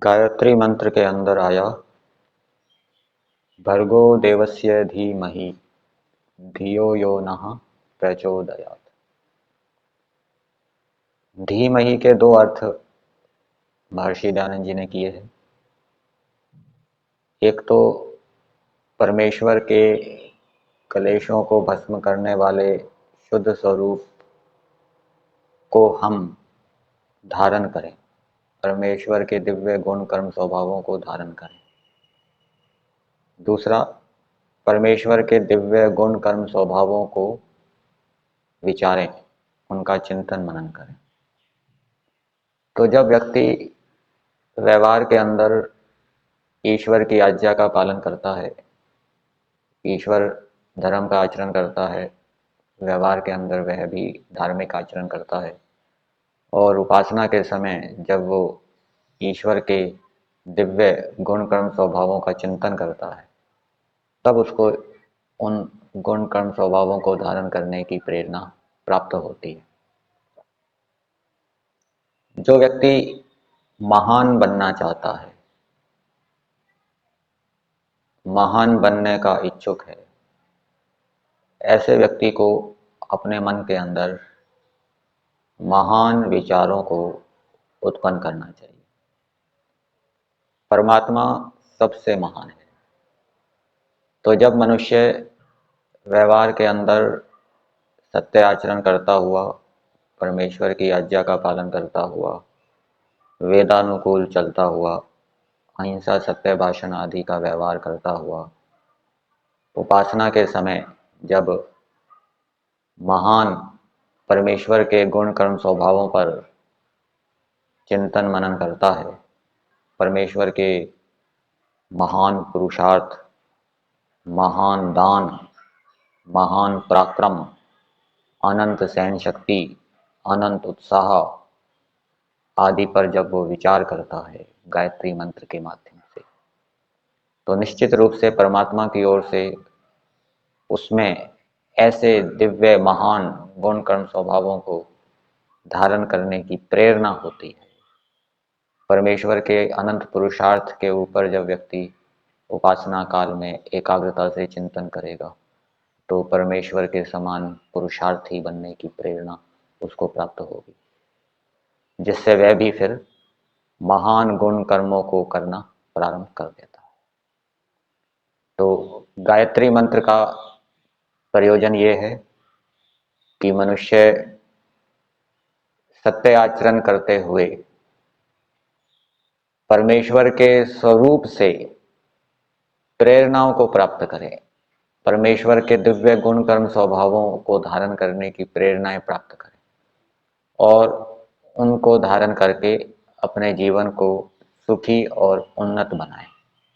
गायत्री मंत्र के अंदर आया, भर्गो देवस्य धीमहि धियो यो नः प्रचोदयात्। धीमहि के दो अर्थ महर्षि दयानंद जी ने किए हैं। एक तो परमेश्वर के कलेशों को भस्म करने वाले शुद्ध स्वरूप को हम धारण करें, परमेश्वर के दिव्य गुण कर्म स्वभावों को धारण करें। दूसरा, परमेश्वर के दिव्य गुण कर्म स्वभावों को विचारें, उनका चिंतन मनन करें। तो जब व्यक्ति व्यवहार के अंदर ईश्वर की आज्ञा का पालन करता है, ईश्वर धर्म का आचरण करता है, व्यवहार के अंदर वह भी धार्मिक आचरण करता है, और उपासना के समय जब वो ईश्वर के दिव्य गुण कर्म स्वभावों का चिंतन करता है, तब उसको उन गुण कर्म स्वभावों को धारण करने की प्रेरणा प्राप्त होती है। जो व्यक्ति महान बनना चाहता है, महान बनने का इच्छुक है, ऐसे व्यक्ति को अपने मन के अंदर महान विचारों को उत्पन्न करना चाहिए। परमात्मा सबसे महान है। तो जब मनुष्य व्यवहार के अंदर सत्य आचरण करता हुआ, परमेश्वर की आज्ञा का पालन करता हुआ, वेदानुकूल चलता हुआ, अहिंसा सत्य भाषण आदि का व्यवहार करता हुआ, उपासना के समय जब महान परमेश्वर के गुण कर्म स्वभावों पर चिंतन मनन करता है, परमेश्वर के महान पुरुषार्थ, महान दान, महान पराक्रम, अनंत सहन शक्ति, अनंत उत्साह आदि पर जब वो विचार करता है गायत्री मंत्र के माध्यम से, तो निश्चित रूप से परमात्मा की ओर से उसमें ऐसे दिव्य महान गुण कर्म स्वभावों को धारण करने की प्रेरणा होती है। परमेश्वर के अनंत पुरुषार्थ के ऊपर जब व्यक्ति उपासना काल में एकाग्रता से चिंतन करेगा, तो परमेश्वर के समान पुरुषार्थी बनने की प्रेरणा उसको प्राप्त होगी, जिससे वह भी फिर महान गुण कर्मों को करना प्रारंभ कर देता है। तो गायत्री मंत्र का प्रयोजन ये है कि मनुष्य सत्य आचरण करते हुए परमेश्वर के स्वरूप से प्रेरणाओं को प्राप्त करे, परमेश्वर के दिव्य गुण कर्म स्वभावों को धारण करने की प्रेरणाएं प्राप्त करे और उनको धारण करके अपने जीवन को सुखी और उन्नत बनाए।